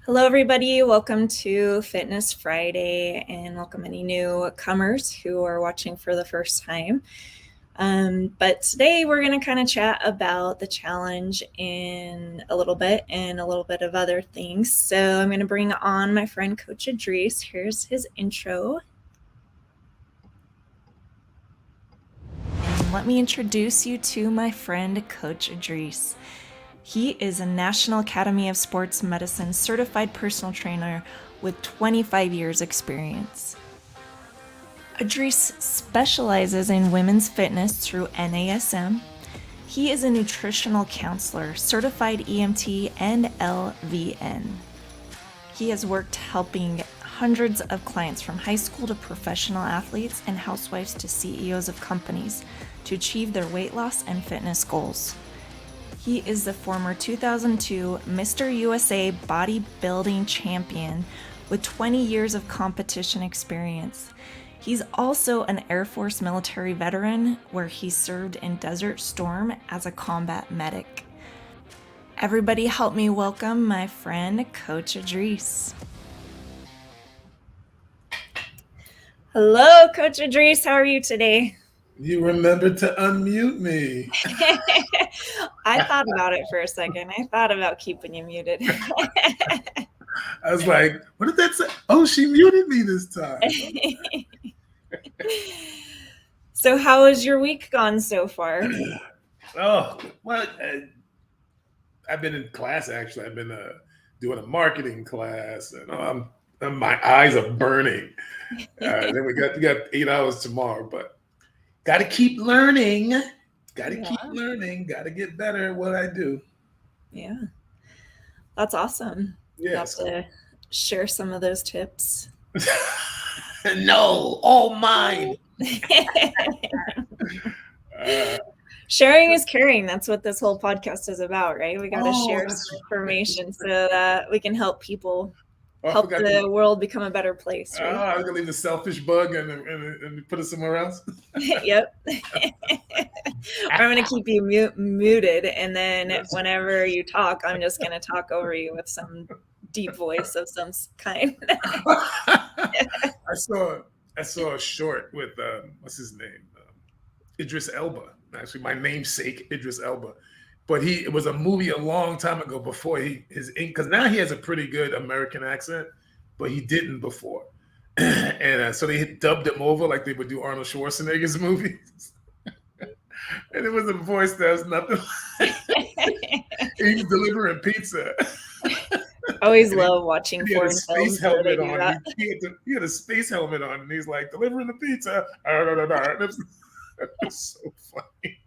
Hello, everybody. Welcome to Fitness Friday, and welcome any newcomers who are watching for the first time. But today we're going to kind of chat about the challenge in a little bit and a little bit of other things. So I'm going to bring on my friend Coach Idris. Here's his intro. And let me introduce you to my friend Coach Idris. He is a National Academy of Sports Medicine certified personal trainer with 25 years experience. Idris specializes in women's fitness through NASM. He is a nutritional counselor, certified EMT, and LVN. He has worked helping hundreds of clients from high school to professional athletes and housewives to CEOs of companies to achieve their weight loss and fitness goals. He is the former 2002 Mr. USA bodybuilding champion with 20 years of competition experience. He's also an Air Force military veteran where he served in Desert Storm as a combat medic. Everybody help me welcome my friend, Coach Idris. Hello, Coach Idris. How are you today? You remembered to unmute me. I thought about it for a second. I thought about keeping you muted. I was like, what did that say? Oh, she muted me this time. So how has your week gone so far? Oh, well, I've been in class, actually. I've been doing a marketing class, and my eyes are burning. Then we got 8 hours tomorrow, but got to keep learning. Got to keep learning. Got to get better at what I do. Yeah, that's awesome. Yes. You have to share some of those tips. No, all mine. Sharing is caring. That's what this whole podcast is about, right? We got to share some information so that we can help people, help the world become a better place, right? I was going to leave the selfish bug and put it somewhere else. Yep. I'm going to keep you muted, and then whenever you talk, I'm just going to talk over you with some deep voice of some kind. I saw a short with what's his name, Idris Elba. Actually, my namesake Idris Elba, but it was a movie a long time ago before because now he has a pretty good American accent, but he didn't before, and so they dubbed him over like they would do Arnold Schwarzenegger's movies. And it was a voice that was nothing like he was delivering pizza. I always love watching foreign films. He had a space helmet on, and he's like, delivering the pizza. It was so funny.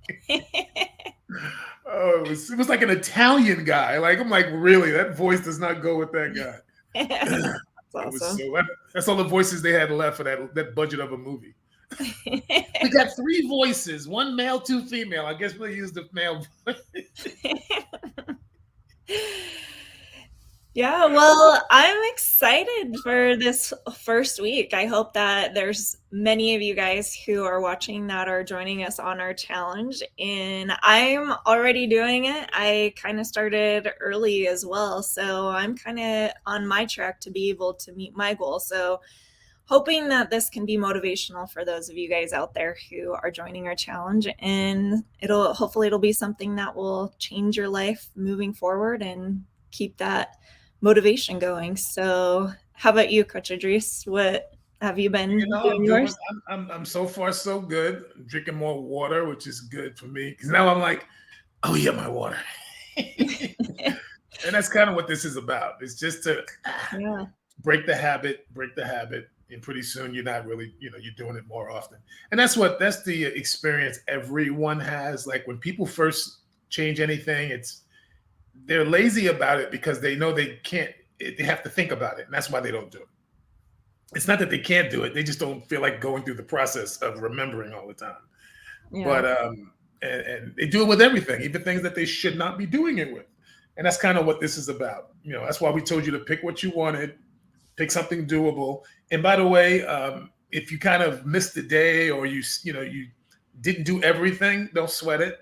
Oh, it was like an Italian guy. Like, I'm like, really? That voice does not go with that guy. That's awesome. That's all the voices they had left for that budget of a movie. We got 3 voices, 1 male, 2 female. I guess we'll use the male voice. Yeah, well, I'm excited for this first week. I hope that there's many of you guys who are watching that are joining us on our challenge, and I'm already doing it. I kind of started early as well, so I'm kind of on my track to be able to meet my goal. So hoping that this can be motivational for those of you guys out there who are joining our challenge, and hopefully it'll be something that will change your life moving forward and keep that motivation going. So how about you, Coach Idris? What have you been doing yours? I'm so far so good. I'm drinking more water, which is good for me, because now I'm like, oh yeah, my water. And that's kind of what this is about. It's just to break the habit, and pretty soon you're not really, you're doing it more often. And that's the experience everyone has. Like when people first change anything, they're lazy about it because they know they can't, they have to think about it. And that's why they don't do it. It's not that they can't do it. They just don't feel like going through the process of remembering all the time. Yeah. But, and they do it with everything, even things that they should not be doing it with. And that's kind of what this is about. That's why we told you to pick what you wanted, pick something doable. And by the way, if you kind of missed the day or you didn't do everything, don't sweat it.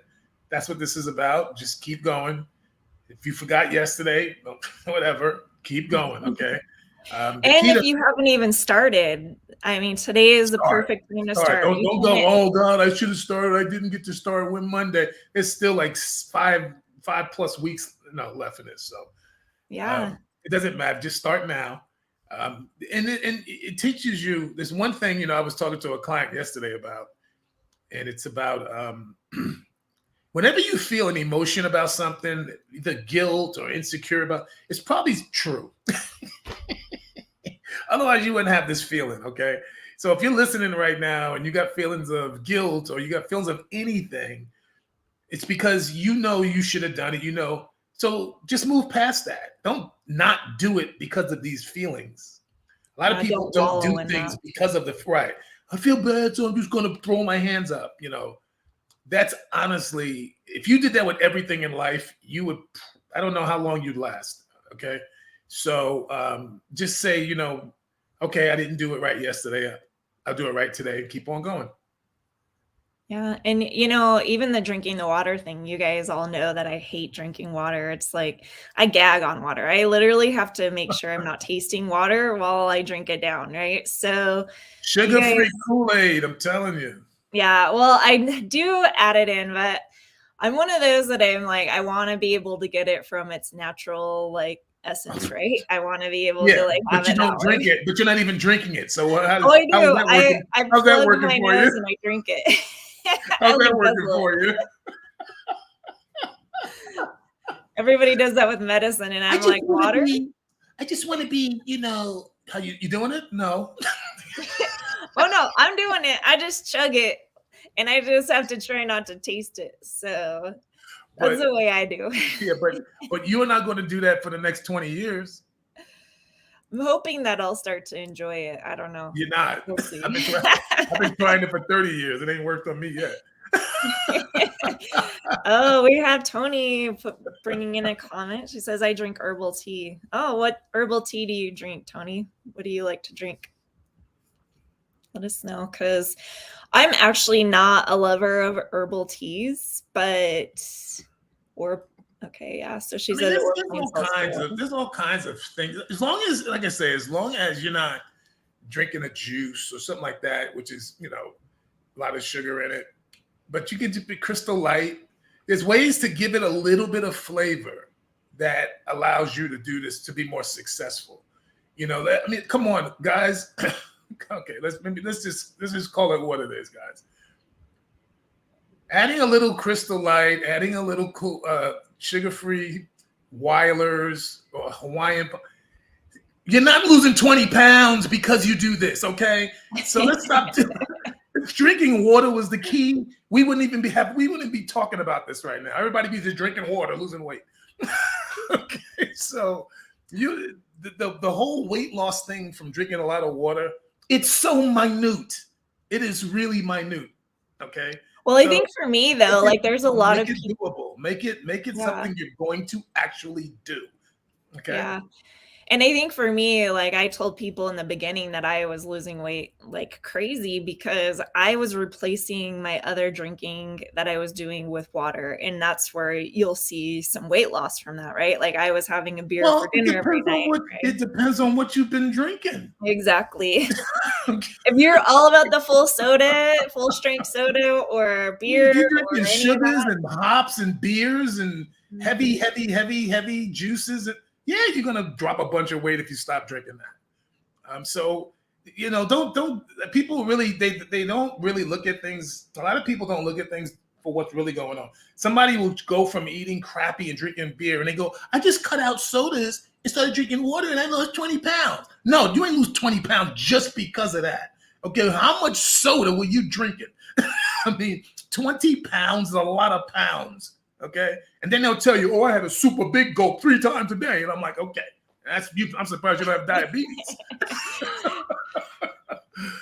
That's what this is about. Just keep going. If you forgot yesterday, whatever, Keep going, okay? The And key if to you haven't even started, I mean, today is the start. perfect time to Start. start. Don't go. Oh God, I should have started. I didn't get to start when Monday. It's still like five plus weeks left in this. So yeah, it doesn't matter. Just start now. And it teaches you. There's one thing I was talking to a client yesterday about, and it's about whenever you feel an emotion about something, either guilt or insecure about, it's probably true. Otherwise, you wouldn't have this feeling, okay? So if you're listening right now and you got feelings of guilt or you got feelings of anything, it's because you should have done it. So just move past that. Don't not do it because of these feelings. A lot of people don't don't do wallow in things that. because of the right. I feel bad, so I'm just going to throw my hands up. That's honestly, if you did that with everything in life, you would. I don't know how long you'd last. Okay, so just say, okay, I didn't do it right yesterday. I'll do it right today and keep on going. Yeah. And, even the drinking the water thing, you guys all know that I hate drinking water. It's like I gag on water. I literally have to make sure I'm not tasting water while I drink it down. Right. So, Sugar-free Kool-Aid, I'm telling you. Yeah. Well, I do add it in, but I'm one of those that I'm like, I want to be able to get it from its natural, essence, right? I want to be able to have but you it that don't drink way. it, but you're not even drinking it. So I how's do. that working? I How's that plug working my for nose you? and I drink it. How's I that working guzzle for it. you? Everybody does that with medicine, and I'm like, water? I just want to be, how you doing it? No. Oh no, I'm doing it. I just chug it, and I just have to try not to taste it. So that's the way I do. Yeah, but you are not going to do that for the next 20 years. I'm hoping that I'll start to enjoy it. I don't know. You're not. We'll see. I've been trying it for 30 years. It ain't worked on me yet. Oh, we have Tony bringing in a comment. She says, I drink herbal tea. Oh, what herbal tea do you drink, Tony? What do you like to drink? Let us know, because I'm actually not a lover of herbal teas, okay, yeah. So she said there's all kinds of things. As long as, like I say, as long as you're not drinking a juice or something like that, which is, a lot of sugar in it, but you can just be Crystal Light. There's ways to give it a little bit of flavor that allows you to do this, to be more successful. Come on, guys. Okay, let's just call it what it is, guys. Adding a little Crystal Light, adding a little cool, sugar-free Weilers or Hawaiian. You're not losing 20 pounds because you do this, okay? So let's stop doing. If drinking water was the key, we wouldn't be talking about this right now. Everybody be just drinking water, losing weight. Okay, so the whole weight loss thing from drinking a lot of water, it's so minute. It is really minute. Okay. Well, I think for me though, there's a lot of people. Doable. Make it something you're going to actually do. Okay. Yeah. And I think for me, I told people in the beginning that I was losing weight like crazy because I was replacing my other drinking that I was doing with water. And that's where you'll see some weight loss from that, right? Like I was having a beer for dinner every night. It depends on what you've been drinking. Exactly. If you're all about the full strength soda or beer, you're drinking sugars and hops and beers and heavy juices. Yeah, you're gonna drop a bunch of weight if you stop drinking that. So don't people really they don't really look at things. A lot of people don't look at things for what's really going on. Somebody will go from eating crappy and drinking beer, and they go, "I just cut out sodas and started drinking water, and I lost 20 pounds." No, you ain't lose 20 pounds just because of that. Okay, how much soda were you drinking? I mean, 20 pounds is a lot of pounds. Okay. And then they'll tell you, "Oh, I had a super big gulp 3 times a day." And I'm like, okay, I'm surprised you don't have diabetes.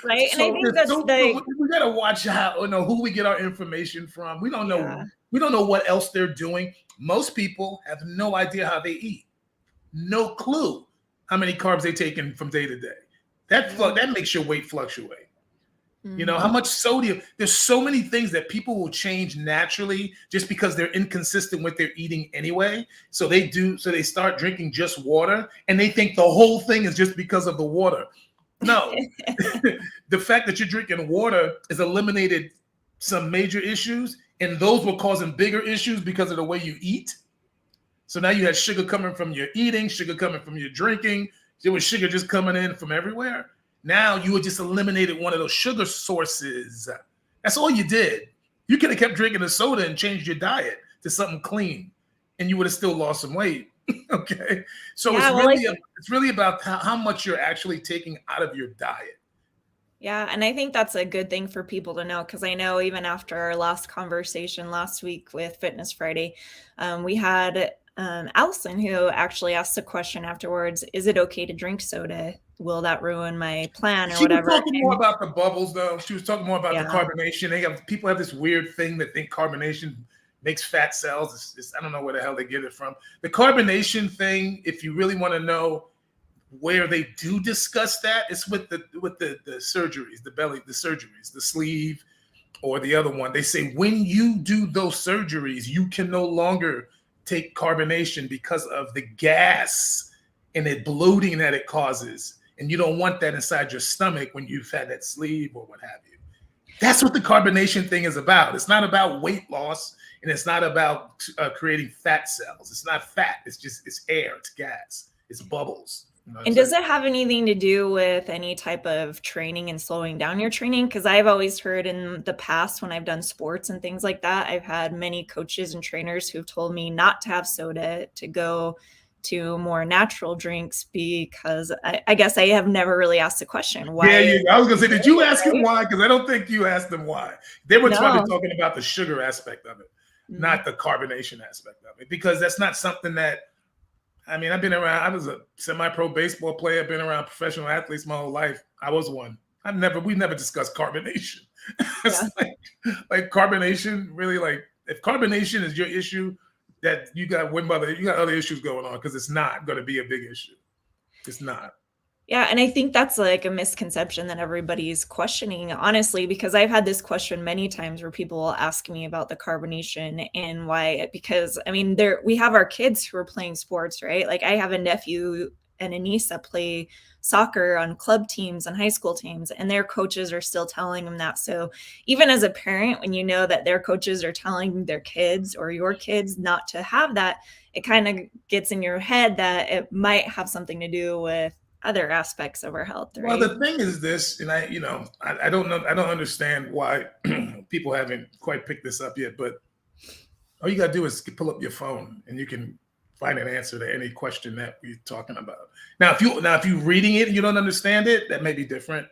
Right. And I think that's we gotta watch who we get our information from. We don't know what else they're doing. Most people have no idea how they eat. No clue how many carbs they take in from day to day. That makes your weight fluctuate. You know, how much sodium? There's so many things that people will change naturally just because they're inconsistent with their eating anyway. So they start drinking just water and they think the whole thing is just because of the water. No, the fact that you're drinking water has eliminated some major issues, and those were causing bigger issues because of the way you eat. So now you had sugar coming from your eating, sugar coming from your drinking. There was sugar just coming in from everywhere. Now you had just eliminated one of those sugar sources. That's all you did. You could have kept drinking the soda and changed your diet to something clean, and you would have still lost some weight. Okay, so Yeah, it's really about how much you're actually taking out of your diet. Yeah, and I think that's a good thing for people to know, because I know even after our last conversation last week with Fitness Friday, we had Allison, who actually asked the question afterwards, is it okay to drink soda? Will that ruin my plan or whatever? She was talking more about the bubbles, though. She was talking more about the carbonation. People have this weird thing that think carbonation makes fat cells. I don't know where the hell they get it from. The carbonation thing, if you really want to know where they do discuss that, it's with the surgeries, the sleeve or the other one. They say when you do those surgeries, you can no longer take carbonation because of the gas and the bloating that it causes. And you don't want that inside your stomach when you've had that sleeve or what have you. That's what the carbonation thing is about. It's not about weight loss, and it's not about creating fat cells. It's not fat. It's air. It's gas. It's bubbles. You know and does it have anything to do with any type of training and slowing down your training? Because I've always heard in the past when I've done sports and things like that, I've had many coaches and trainers who've told me not to have soda, to go to more natural drinks, because I guess I have never really asked the question why. Yeah, I was gonna say, did you ask him why? Because I don't think you asked them why. They were probably talking about the sugar aspect of it, not the carbonation aspect of it, because that's not something that, I mean, I've been around. I was a semi-pro baseball player. I've been around professional athletes my whole life. I was one. We never discussed carbonation. It's like carbonation, really, like if carbonation is your issue, that you got other issues going on, because it's not going to be a big issue. It's not. Yeah, and I think that's like a misconception that everybody's questioning, honestly, because I've had this question many times where people will ask me about the carbonation and why, because I mean, we have our kids who are playing sports, right? Like I have a nephew and a niece that play soccer on club teams and high school teams, and their coaches are still telling them that. So even as a parent, when you know that their coaches are telling their kids or your kids not to have that, it kind of gets in your head that it might have something to do with other aspects of our health, right? Well, the thing is this, and I don't know, I don't understand why people haven't quite picked this up yet, but all you got to do is pull up your phone and you can find an answer to any question that we're talking about. Now, if you're reading it and you don't understand it, that may be different.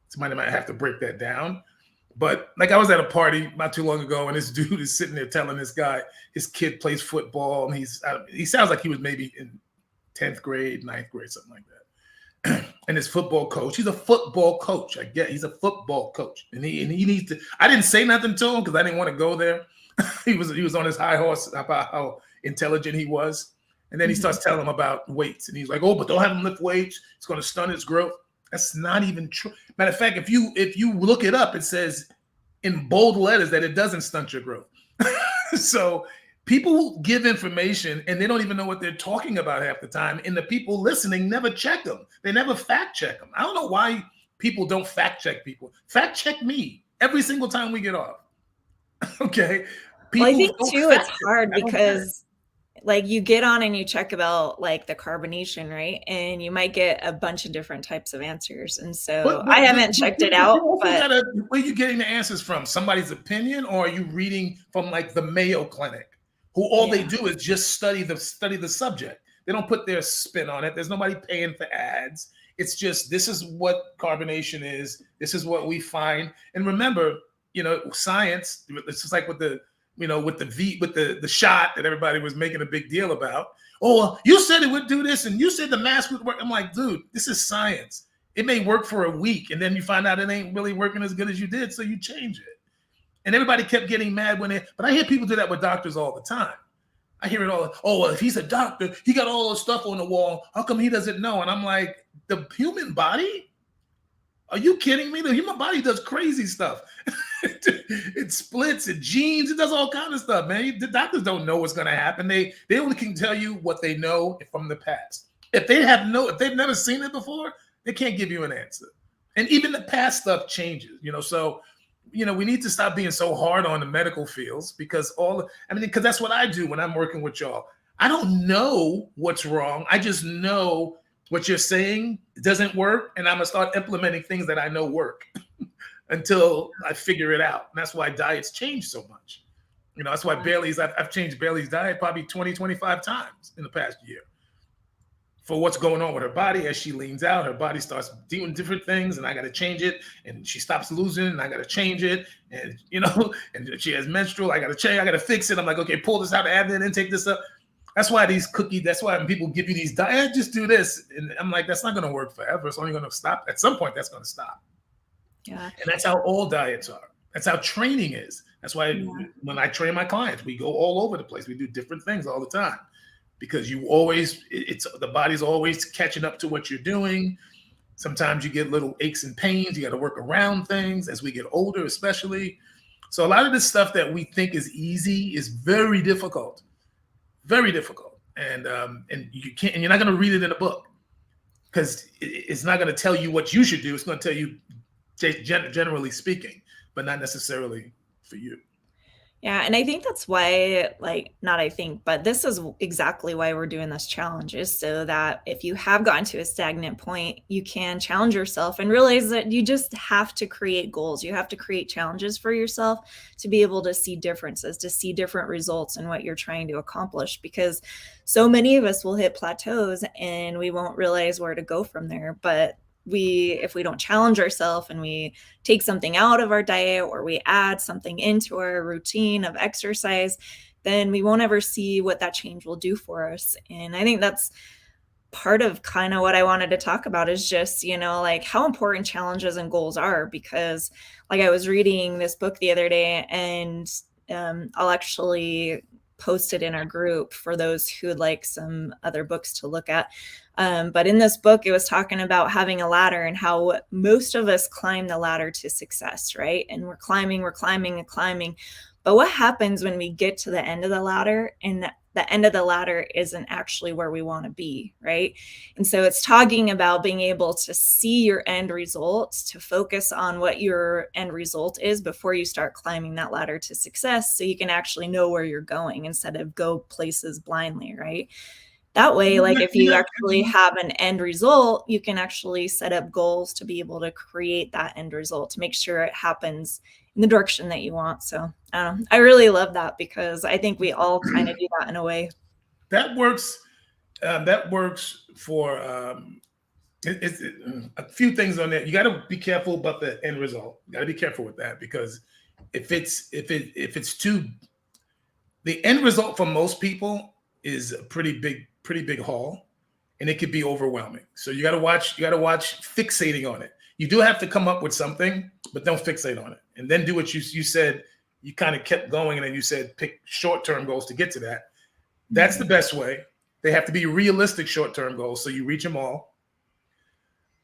Somebody might have to break that down. But like I was at a party not too long ago, and this dude is sitting there telling this guy his kid plays football, and he sounds like he was maybe in 10th grade, 9th grade, something like that. And his football coach, he's a football coach. I get he's a football coach, and he needs to. I didn't say nothing to him because I didn't want to go there. he was on his high horse about how intelligent he was. And then he starts telling him about weights. And he's like, oh, but don't have him lift weights. It's going to stunt his growth. That's not even true. Matter of fact, if you look it up, it says in bold letters that it doesn't stunt your growth. So people give information and they don't even know what they're talking about half the time. And the people listening never check them. They never fact check them. I don't know why people don't fact check people. Fact check me every single time we get off. Okay. Well, I think too, it's hard because like you get on and you check about like the carbonation, right? And you might get a bunch of different types of answers. And so I haven't checked it out. But where are you getting the answers from? Somebody's opinion, or are you reading from like the Mayo Clinic, who all they do is just study the subject? They don't put their spin on it. There's nobody paying for ads. It's just, this is what carbonation is. This is what we find. And remember, science, it's just like with the shot that everybody was making a big deal about. Oh, you said it would do this, and you said the mask would work. I'm like, dude, this is science. It may work for a week, and then you find out it ain't really working as good as you did, so you change it. And everybody kept getting mad but I hear people do that with doctors all the time. I hear it all. Oh, well, if he's a doctor, he got all the stuff on the wall. How come he doesn't know? And I'm like, the human body Are you kidding me? The human body does crazy stuff. It splits, it genes, it does all kind of stuff, man. The doctors don't know what's going to happen. They only can tell you what they know from the past. If they've never seen it before, they can't give you an answer. And even the past stuff changes, So, we need to stop being so hard on the medical fields because because that's what I do when I'm working with y'all. I don't know what's wrong. I just know what you're saying doesn't work, and I'm gonna start implementing things that I know work until I figure it out. And that's why diets change so much. That's why I've changed Bailey's diet probably 20, 25 times in the past year for what's going on with her body. As she leans out, her body starts doing different things, and I got to change it. And she stops losing, and I got to change it. And, and she has menstrual, I got to change, I got to fix it. I'm like, okay, pull this out, add it in, take this up. That's why that's why when people give you these diets, just do this. And I'm like, that's not going to work forever. It's only going to stop. At some point, that's going to stop. Yeah. And that's how all diets are. That's how training is. That's why when I train my clients, we go all over the place. We do different things all the time because the body's always catching up to what you're doing. Sometimes you get little aches and pains. You got to work around things as we get older, especially. So a lot of this stuff that we think is easy is very difficult. Very difficult, and you can't, and you're not going to read it in a book because it's not going to tell you what you should do. It's going to tell you, generally speaking, but not necessarily for you. Yeah, and I think that's why, but this is exactly why we're doing this challenge, is so that if you have gotten to a stagnant point, you can challenge yourself and realize that you just have to create goals. You have to create challenges for yourself to be able to see differences, to see different results in what you're trying to accomplish, because so many of us will hit plateaus and we won't realize where to go from there. But if we don't challenge ourselves and we take something out of our diet or we add something into our routine of exercise, then we won't ever see what that change will do for us. And I think that's part of kind of what I wanted to talk about, is just, how important challenges and goals are, because I was reading this book the other day, and I'll actually post it in our group for those who would like some other books to look at. But in this book, it was talking about having a ladder and how most of us climb the ladder to success, right? And we're climbing and climbing. But what happens when we get to the end of the ladder and the end of the ladder isn't actually where we want to be, right? And so it's talking about being able to see your end results, to focus on what your end result is before you start climbing that ladder to success, so you can actually know where you're going instead of go places blindly, right? That way, if you actually have an end result, you can actually set up goals to be able to create that end result, to make sure it happens in the direction that you want. So I really love that, because I think we all kind of do that in a way. That works. That works for it's a few things on that. You got to be careful about the end result. You got to be careful with that, because if it's too, the end result for most people is a pretty big haul, and it could be overwhelming. So you got to watch fixating on it. You do have to come up with something, but don't fixate on it. And then do what you said. You kind of kept going, and then you said pick short-term goals to get to that. That's the best way. They have to be realistic short-term goals, so you reach them all.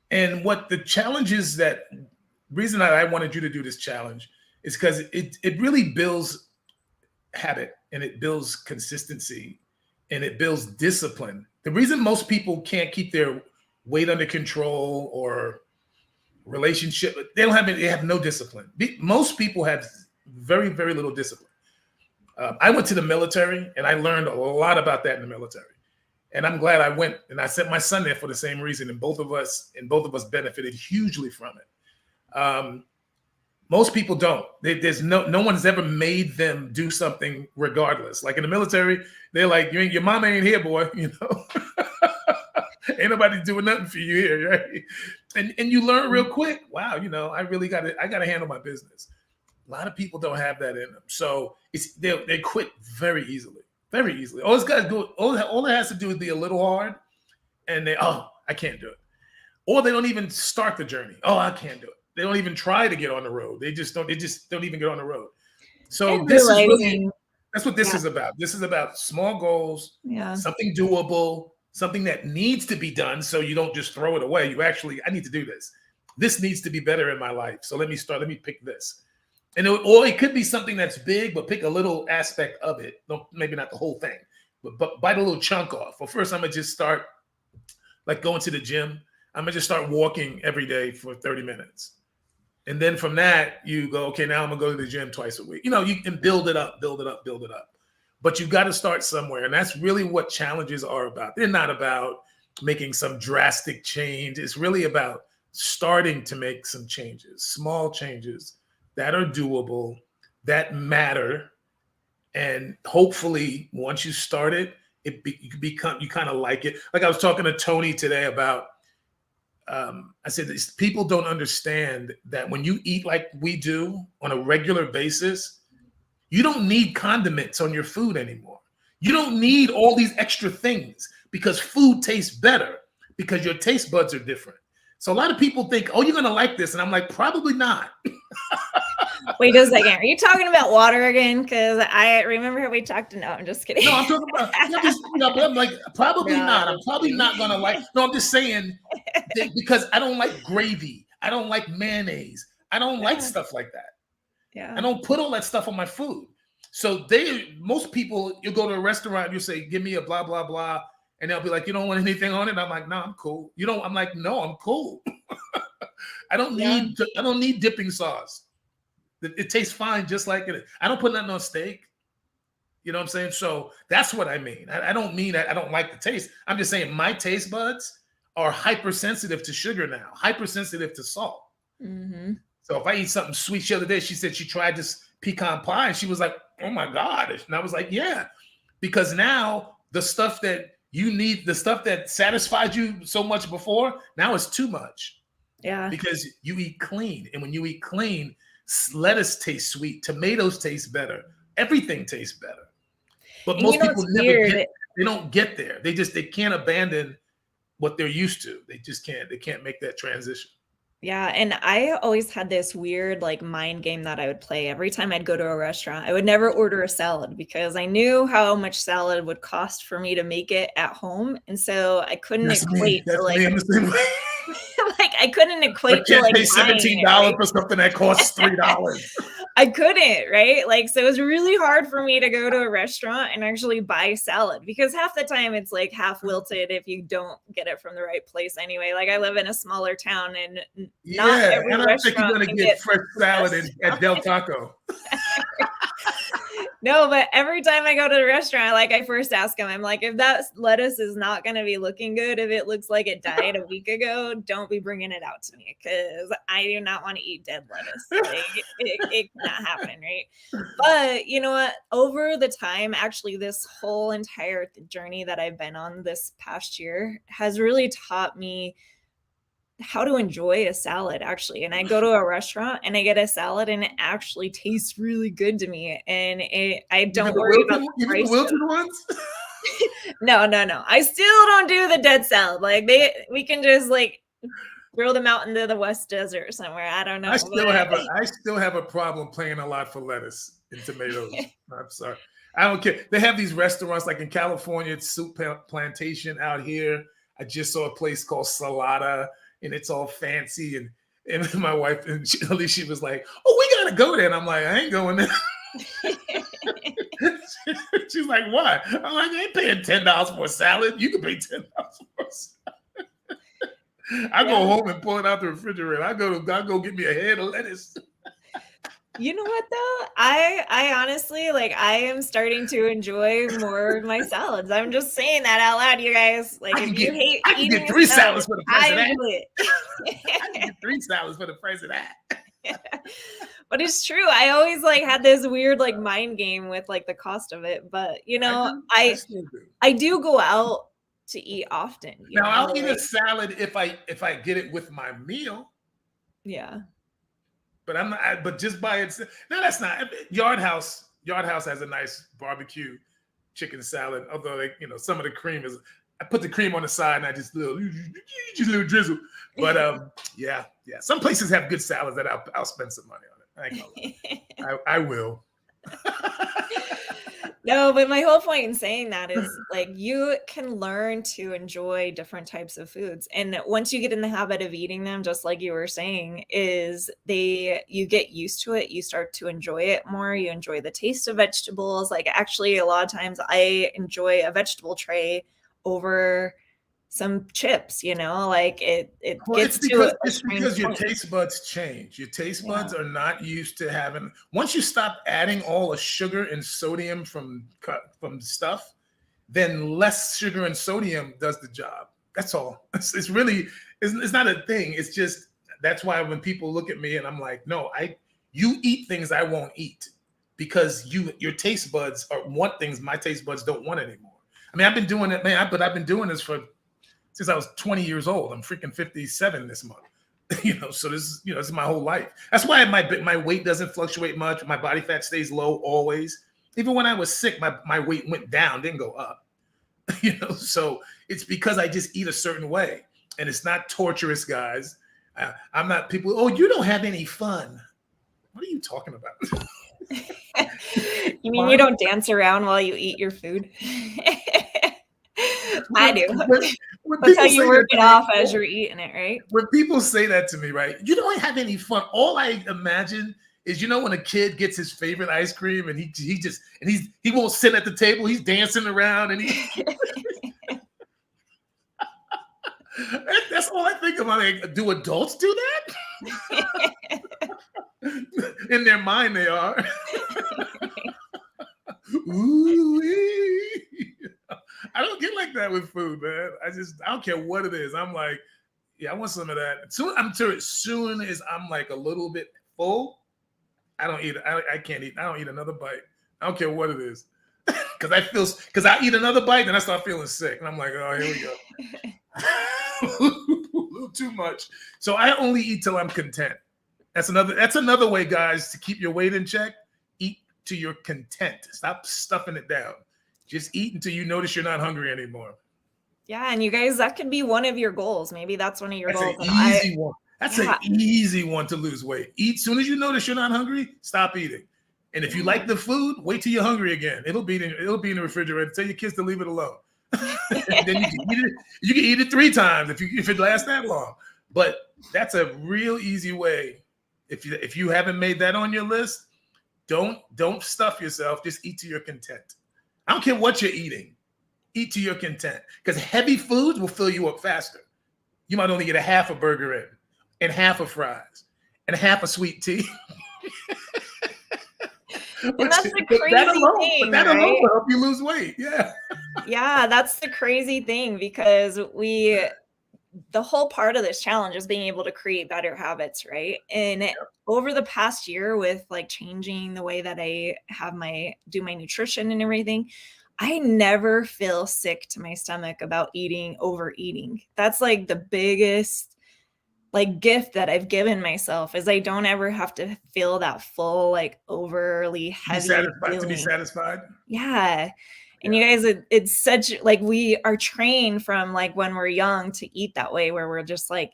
And what the challenge is, that reason that I wanted you to do this challenge is because it really builds habit, and it builds consistency, and it builds discipline. The reason most people can't keep their weight under control or relationship, they have no discipline. Most people have very, very little discipline. I went to the military, and I learned a lot about that in the military. And I'm glad I went, and I sent my son there for the same reason. And both of us benefited hugely from it. Most people don't. There's no one's ever made them do something regardless. Like in the military, they're like, your mama ain't here, boy. Ain't nobody doing nothing for you here, right? And you learn real quick. Wow, I really got to handle my business. A lot of people don't have that in them, so they quit very easily, very easily. All it has to do is be a little hard, and I can't do it, or they don't even start the journey. I can't do it. They don't even try to get on the road. They just don't even get on the road. So that's what this is about. This is about small goals, something doable, something that needs to be done. So you don't just throw it away. I need to do this. this needs to be better in my life. So let me pick this. And or it could be something that's big, but pick a little aspect of it. Maybe not the whole thing, but bite a little chunk off. Well, first I'm gonna just start like going to the gym. I'm gonna just start walking every day for 30 minutes. And then from that, you go, okay, now I'm gonna go to the gym twice a week. You can build it up. But you got to start somewhere. And that's really what challenges are about. They're not about making some drastic change. It's really about starting to make some changes, small changes that are doable, that matter. And hopefully once you start it, you kind of like it. Like I was talking to Tony today about, I said, people don't understand that when you eat like we do on a regular basis, you don't need condiments on your food anymore. You don't need all these extra things because food tastes better because your taste buds are different. So a lot of people think, oh, you're going to like this. And I'm like, probably not. Wait a second. Are you talking about water again? Because I remember how we talked. No, I'm just kidding. No, I'm talking about, but I'm like, probably not. I'm probably not going to like, no, I'm just saying because I don't like gravy. I don't like mayonnaise. I don't like stuff like that. Yeah. I don't put all that stuff on my food. So most people, you go to a restaurant, you say, give me a blah, blah, blah. And they'll be like, you don't want anything on it? I'm like, no, I'm cool. I'm like, no, I'm cool. I don't need dipping sauce. It tastes fine just like it. I don't put nothing on steak. You know what I'm saying? So that's what I mean. I don't mean that I don't like the taste. I'm just saying my taste buds are hypersensitive to sugar now, hypersensitive to salt. Mm-hmm. So if I eat something sweet, the other day, she said she tried this pecan pie and she was like, oh my God. And I was like, yeah, because now the stuff that you need, the stuff that satisfied you so much before, now it's too much. Yeah. Because you eat clean. And when you eat clean, lettuce tastes sweet, tomatoes taste better, everything tastes better. But most people they don't get there. They can't abandon what they're used to. They can't make that transition. Yeah. And I always had this weird like mind game that I would play every time I'd go to a restaurant. I would never order a salad because I knew how much salad would cost for me to make it at home. And so I couldn't equate to like, like I couldn't equate to like pay $17 for something that costs $3. I couldn't, right? Like, so it was really hard for me to go to a restaurant and actually buy salad because half the time it's like half wilted if you don't get it from the right place anyway. Like I live in a smaller town and not every and I think you're going to get fresh salad at Del Taco. No, but every time I go to the restaurant, like I first ask them, I'm like, if that lettuce is not going to be looking good, if it looks like it died a week ago, don't be bringing it out to me because I do not want to eat dead lettuce. Like, it cannot happen, right? But you know what? Over the time, actually, this whole entire journey that I've been on this past year has really taught me how to enjoy a salad actually. And I go to a restaurant and I get a salad and it actually tastes really good to me. And I don't worry about the price. Wilted ones? No. I still don't do the dead salad. Like we can just like throw them out into the West Desert somewhere. I don't know. I still have a problem paying a lot for lettuce and tomatoes. I'm sorry. I don't care. They have these restaurants like in California, it's Soup Plantation out here. I just saw a place called Salada. And it's all fancy, and my wife, and she was like, "Oh, we gotta go there." And I'm like, "I ain't going there." She's like, "Why?" I'm like, "I ain't paying $10 for a salad. You can pay $10 for a salad." I go home and pull it out the refrigerator. I go get me a head of lettuce. You know what though? I honestly like I am starting to enjoy more of my salads. I'm just saying that out loud, you guys. Like I can get 3 salads for the price of that. I can get 3 salads for the price of that. But it's true. I always like had this weird like mind game with like the cost of it. But you know, I do go out to eat often. Now I'll eat a salad if I get it with my meal. Yeah. But I'm not. But just by it. No, that's not. Yard House has a nice barbecue chicken salad. Although some of the cream is. I put the cream on the side and I just little drizzle. But yeah. Some places have good salads that I'll spend some money on it. I ain't gonna lie. I will. No, but my whole point in saying that is like you can learn to enjoy different types of foods. And once you get in the habit of eating them, just like you were saying, is you get used to it, you start to enjoy it more, you enjoy the taste of vegetables. Like actually a lot of times I enjoy a vegetable tray over some chips, like it Well, gets to a it's strange because your point. taste buds change. Your taste Yeah. buds are not used to having. Once you stop adding all the sugar and sodium from stuff, then less sugar and sodium does the job. That's all. It's really it's not a thing. It's just that's why when people look at me and I'm like, no, you eat things I won't eat because your taste buds want things my taste buds don't want anymore. I mean, I've been doing it, man. But I've been doing this since I was 20 years old. I'm freaking 57 this month. So this is my whole life. That's why my weight doesn't fluctuate much. My body fat stays low always. Even when I was sick, my weight went down, didn't go up. So it's because I just eat a certain way, and it's not torturous, guys. I'm not people. Oh, you don't have any fun. What are you talking about? You mean you don't dance around while you eat your food? I do. That's how you work it off as you're eating it, right? When people say that to me, right? You don't have any fun. All I imagine is, when a kid gets his favorite ice cream and he won't sit at the table. He's dancing around and that's all I think about. Like, do adults do that? In their mind, they are. Ooh, I don't get like that with food, man. I don't care what it is. I'm like, yeah, I want some of that. As soon as I'm like a little bit full, I don't eat. I can't eat. I don't eat another bite. I don't care what it is, because I eat another bite, then I start feeling sick, and I'm like, oh, here we go. A little too much. So I only eat till I'm content. That's another way, guys, to keep your weight in check. Eat till you're content. Stop stuffing it down. Just eat until you notice you're not hungry anymore. Yeah, and you guys, that could be one of your goals. Maybe that's one of your goals. That's an easy one. That's an easy one to lose weight. Eat soon as you notice you're not hungry, stop eating. And if you like the food, wait till you're hungry again. It'll be in the refrigerator. Tell your kids to leave it alone. Then you can eat it. You can eat it 3 times if it lasts that long. But that's a real easy way. If you haven't made that on your list, don't stuff yourself. Just eat till you're content. I don't care what you're eating. Eat till you're content. Because heavy foods will fill you up faster. You might only get a half a burger in, and half of fries, and half a sweet tea. And that's the crazy thing, that alone will help you lose weight. Yeah. Yeah, that's the crazy thing, because the whole part of this challenge is being able to create better habits, right? And over the past year, with like changing the way that I do my nutrition and everything, I never feel sick to my stomach about overeating. That's like the biggest like gift that I've given myself, is I don't ever have to feel that full, like overly heavy to be satisfied. Yeah. And you guys, it's such like, we are trained from like when we're young to eat that way, where we're just like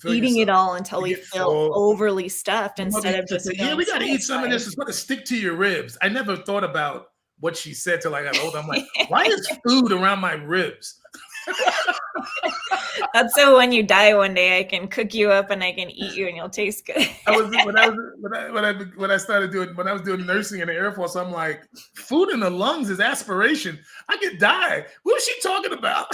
eating it all until we feel overly stuffed, instead of just yeah, we got to eat some of this. It's going to stick to your ribs. I never thought about what she said till I got older. I'm like, why is food around my ribs? That's so when you die one day, I can cook you up and I can eat you and you'll taste good. When I was doing nursing in the Air Force, I'm like, food in the lungs is aspiration. I could die. What was she talking about?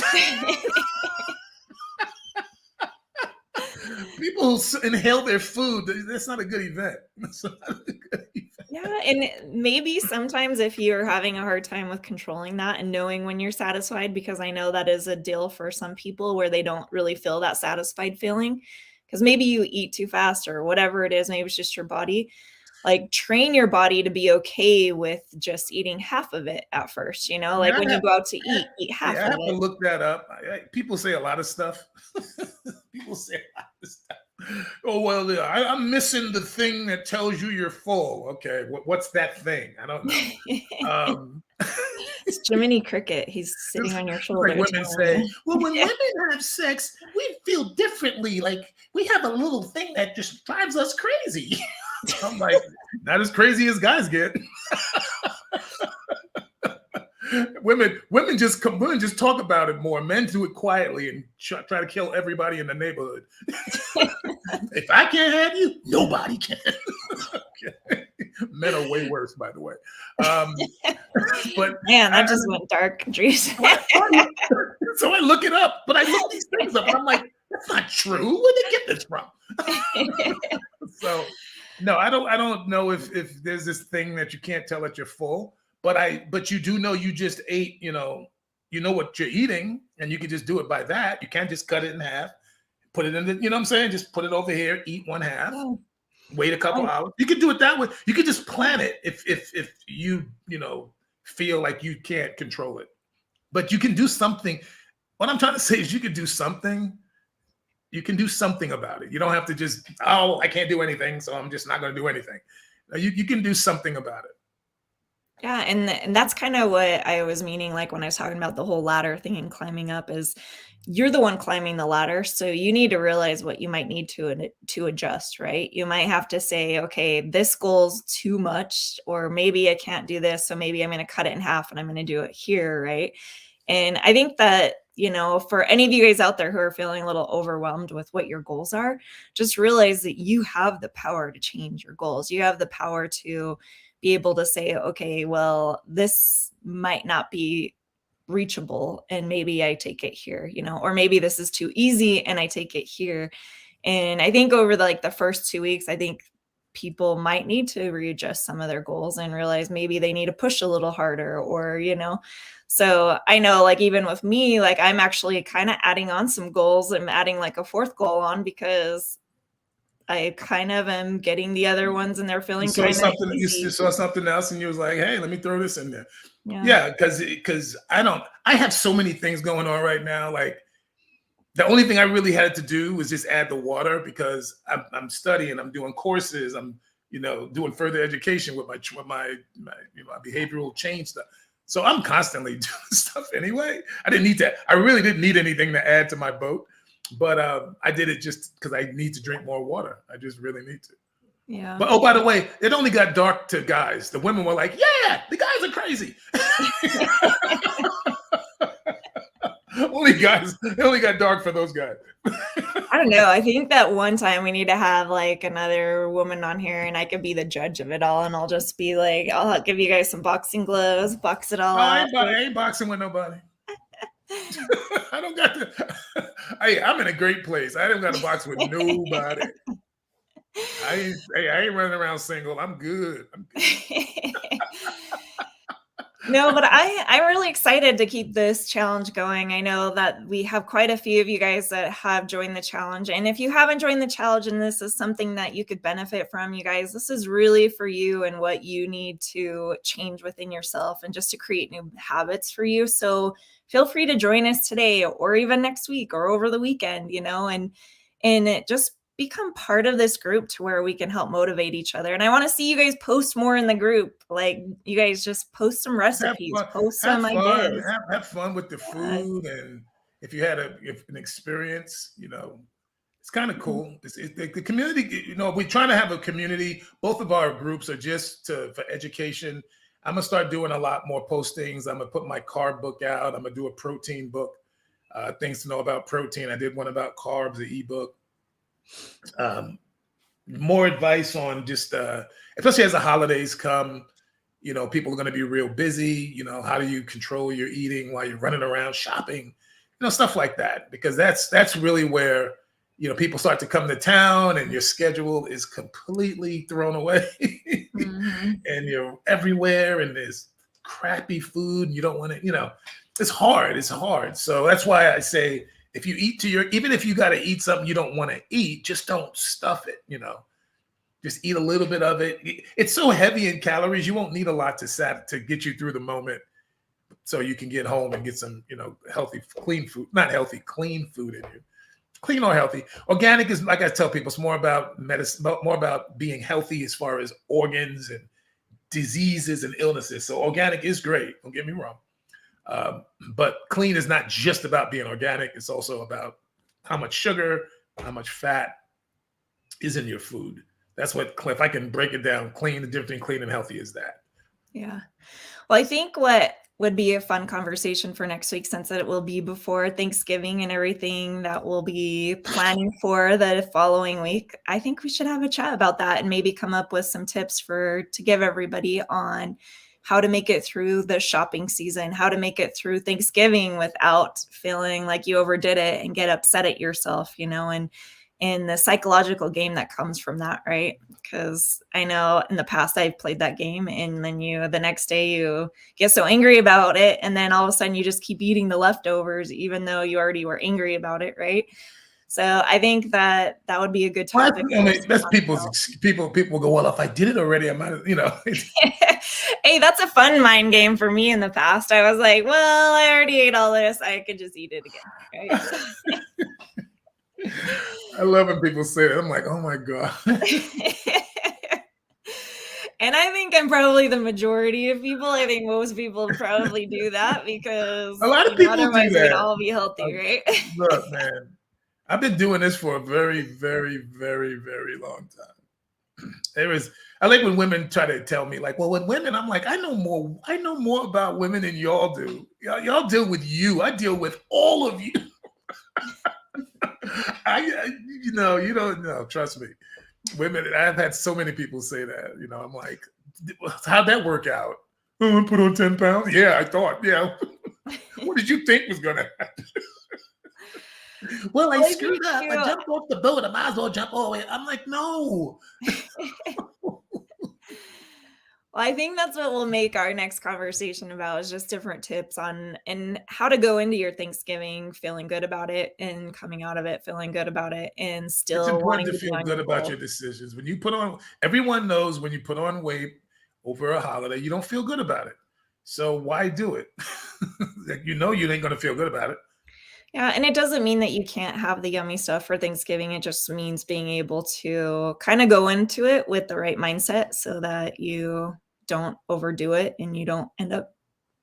People inhale their food. That's not a good event. Yeah, and maybe sometimes if you're having a hard time with controlling that and knowing when you're satisfied, because I know that is a deal for some people where they don't really feel that satisfied feeling, because maybe you eat too fast or whatever it is, maybe it's just your body. Like, train your body to be okay with just eating half of it at first, like when you go out to eat half of it. I have to look that up. People say a lot of stuff. People say a lot of stuff. Oh, well, I'm missing the thing that tells you you're full. Okay, what's that thing? I don't know. It's Jiminy Cricket. He's sitting on your shoulder. Like women say, well, when women have sex, we feel differently. Like, we have a little thing that just drives us crazy. I'm like, not as crazy as guys get. Women just talk about it more. Men do it quietly and try to kill everybody in the neighborhood. If I can't have you, nobody can. Okay. Men are way worse, by the way. But man, that just went dark, Dries. So I look it up, but I look these things up and I'm like, that's not true. Where did they get this from? So no, I don't know if there's this thing that you can't tell that you're full, but you do know you just ate, you know what you're eating, and you can just do it by that. You can't just cut it in half, put it in the, you know what I'm saying? Just put it over here, eat one half, wait a couple hours. You can do it that way. You can just plan it if you feel like you can't control it. But you can do something. What I'm trying to say is you can do something. You can do something about it. You don't have to just, oh, I can't do anything, so I'm just not going to do anything. You can do something about it. Yeah, and that's kind of what I was meaning, like when I was talking about the whole ladder thing and climbing up, is you're the one climbing the ladder, so you need to realize what you might need to adjust, right? You might have to say, okay, this goal's too much, or maybe I can't do this, so maybe I'm going to cut it in half and I'm going to do it here, right? And I think that, for any of you guys out there who are feeling a little overwhelmed with what your goals are, just realize that you have the power to change your goals. You have the power to be able to say, okay, well, this might not be reachable and maybe I take it here, or maybe this is too easy and I take it here. And I think over the first 2 weeks, I think people might need to readjust some of their goals and realize maybe they need to push a little harder, or so I know, even with me, I'm actually kind of adding on some goals. I'm adding a fourth goal on because I kind of am getting the other ones and they're feeling kind of easy. You saw something else and you was like, hey, let me throw this in there. Yeah, because I have so many things going on right now. Like, the only thing I really had to do was just add the water, because I'm studying, I'm doing courses, I'm doing further education with my behavioral change stuff. So I'm constantly doing stuff anyway. I really didn't need anything to add to my boat, but I did it just because I need to drink more water. I just really need to. Yeah. But by the way, it only got dark to guys. The women were like, yeah, the guys are crazy. It only got dark for those guys. I don't know. I think that one time we need to have another woman on here and I could be the judge of it all, and I'll just be like, I'll give you guys some boxing gloves, box it all out. I ain't boxing with nobody. I don't got to. I'm in a great place. I don't got to box with nobody. I ain't running around single. I'm good. No, but I'm really excited to keep this challenge going. I know that we have quite a few of you guys that have joined the challenge. And if you haven't joined the challenge and this is something that you could benefit from, you guys, this is really for you and what you need to change within yourself and just to create new habits for you. So feel free to join us today or even next week or over the weekend, and it just become part of this group to where we can help motivate each other. And I want to see you guys post more in the group. You guys just post some recipes, post some ideas. Have fun with the food. And if you had an experience, it's kind of cool. The community, we're trying to have a community. Both of our groups are just for education. I'm going to start doing a lot more postings. I'm going to put my carb book out. I'm going to do a protein book, things to know about protein. I did one about carbs, the ebook. More advice on just especially as the holidays come, people are going to be real busy. How do you control your eating while you're running around shopping, stuff like that, because that's really where people start to come to town and your schedule is completely thrown away. Mm-hmm. And you're everywhere and there's crappy food and you don't want to, it's hard. So that's why I say, if you eat even if you got to eat something you don't want to eat, just don't stuff it, just eat a little bit of it. It's so heavy in calories. You won't need a lot to get you through the moment so you can get home and get some, healthy, clean food, not healthy, clean food in you. Clean or healthy. Organic is, like I tell people, it's more about medicine, more about being healthy as far as organs and diseases and illnesses. So organic is great. Don't get me wrong. But clean is not just about being organic. It's also about how much sugar, how much fat is in your food. That's what, if I can break it down, the difference between clean and healthy is that. Yeah. Well, I think what would be a fun conversation for next week, since it will be before Thanksgiving and everything that we'll be planning for the following week. I think we should have a chat about that and maybe come up with some tips to give everybody on how to make it through the shopping season, how to make it through Thanksgiving without feeling like you overdid it and get upset at yourself, and the psychological game that comes from that, right? Because I know in the past I've played that game, and then the next day you get so angry about it, and then all of a sudden you just keep eating the leftovers even though you already were angry about it, right? So I think that would be a good topic. Well, I mean, that's people go, well, if I did it already, I might have, Hey, that's a fun mind game for me in the past. I was like, well, I already ate all this, I could just eat it again, right? I love when people say that. I'm like, oh my God. And I think I'm probably the majority of people. I think most people probably do that because a lot of people otherwise do that. we'd all be healthy, right? Look, man, I've been doing this for a very, very, very, very long time. I like when women try to tell me, like, well, with women, I'm like, I know more about women than y'all do. Y'all deal with you. I deal with all of you. You don't know. Trust me. Women, I've had so many people say that. I'm like, how'd that work out? Oh, I put on 10 pounds. Yeah, I thought. Yeah. What did you think was gonna happen? Well, I screwed up. I jumped off the boat. I might as well jump all the way. I'm like, no. Well, I think that's what we'll make our next conversation about, is just different tips on and how to go into your Thanksgiving feeling good about it and coming out of it feeling good about it and still it's important wanting to feel good about your decisions. When you everyone knows when you put on weight over a holiday, you don't feel good about it. So why do it? You ain't going to feel good about it. Yeah, and it doesn't mean that you can't have the yummy stuff for Thanksgiving. It just means being able to kind of go into it with the right mindset so that you don't overdo it and you don't end up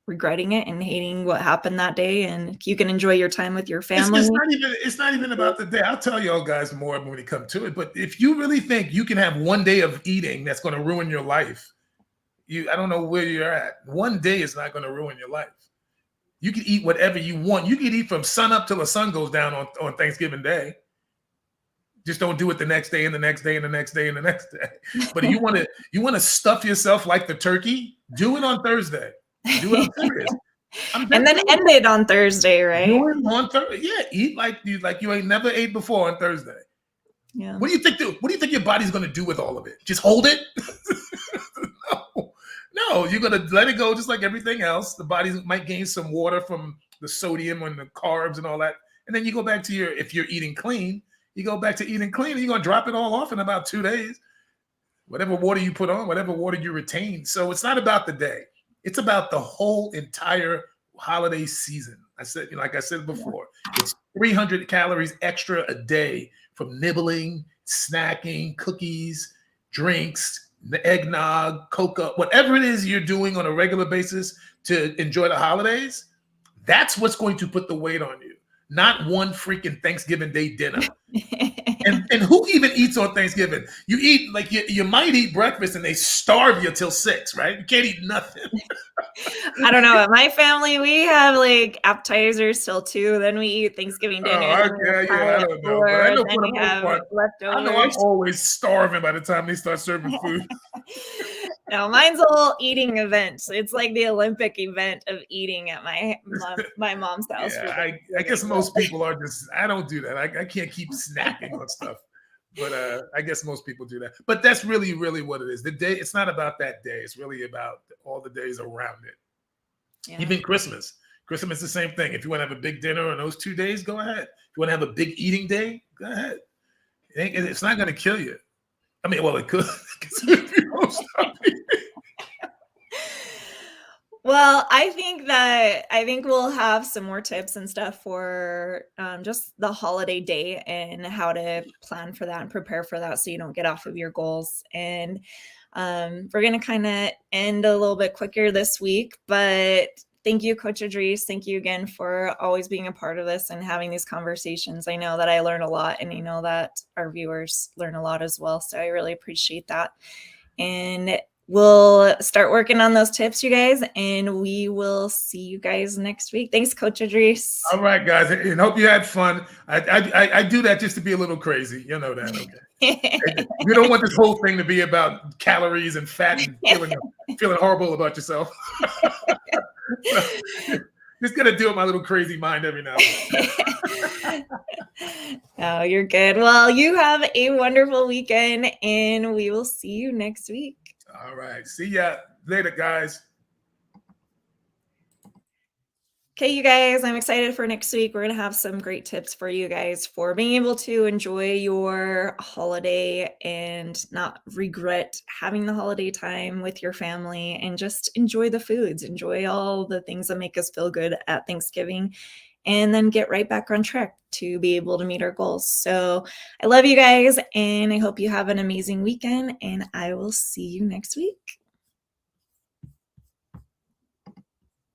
regretting it and hating what happened that day, and you can enjoy your time with your family. It's not even about the day. I'll tell y'all guys more when we come to it. But if you really think you can have one day of eating that's going to ruin your life, I don't know where you're at. One day is not going to ruin your life. You can eat whatever you want. You can eat from sun up till the sun goes down on Thanksgiving Day. Just don't do it the next day and the next day and the next day and the next day. But you want to stuff yourself like the turkey, do it on Thursday. Do it on serious. And then end it on Thursday, right? Do it on Thursday. Yeah, eat like you ain't never ate before on Thursday. Yeah. What do you think your body's gonna do with all of it? Just hold it? No, you're gonna let it go just like everything else. The body might gain some water from the sodium and the carbs and all that. And then you go back to if you're eating clean, you go back to eating clean and you're gonna drop it all off in about 2 days. Whatever water you put on, whatever water you retain. So it's not about the day. It's about the whole entire holiday season. I said, like I said before, it's 300 calories extra a day from nibbling, snacking, cookies, drinks, the eggnog, cocoa, whatever it is you're doing on a regular basis to enjoy the holidays. That's what's going to put the weight on you, not one freaking Thanksgiving Day dinner. And who even eats on Thanksgiving? You eat like you might eat breakfast and they starve you till 6, right? You can't eat nothing. I don't know. At my family, we have like appetizers till 2. Then we eat Thanksgiving dinner. I don't know. But I know for the most part, leftovers. I know I'm always starving by the time they start serving food. No, mine's a whole eating event. It's like the Olympic event of eating at my mom's house. Yeah, I guess most people are just, I don't do that. I can't keep snacking on stuff. But I guess most people do that. But that's really, really what it is. The day, it's not about that day. It's really about all the days around it. Yeah. Even Christmas. Christmas is the same thing. If you want to have a big dinner on those 2 days, go ahead. If you want to have a big eating day, go ahead. It's not going to kill you. I mean, well, it could. Well, I think we'll have some more tips and stuff for just the holiday day and how to plan for that and prepare for that so you don't get off of your goals. And we're going to kind of end a little bit quicker this week, but thank you, Coach Idris. Thank you again for always being a part of this and having these conversations. I know that I learn a lot, and I know that our viewers learn a lot as well. So I really appreciate that. And we'll start working on those tips, you guys, and we will see you guys next week. Thanks, Coach Idris. All right, guys, and hope you had fun. I do that just to be a little crazy. You know that, okay? We don't want this whole thing to be about calories and fat and feeling horrible about yourself. Just gonna do it my little crazy mind every now and then. Oh, you're good. Well, you have a wonderful weekend, and we will see you next week. All right. See ya later, guys. Okay, you guys, I'm excited for next week. We're going to have some great tips for you guys for being able to enjoy your holiday and not regret having the holiday time with your family, and just enjoy the foods, enjoy all the things that make us feel good at Thanksgiving, and then get right back on track to be able to meet our goals. So I love you guys, and I hope you have an amazing weekend, and I will see you next week.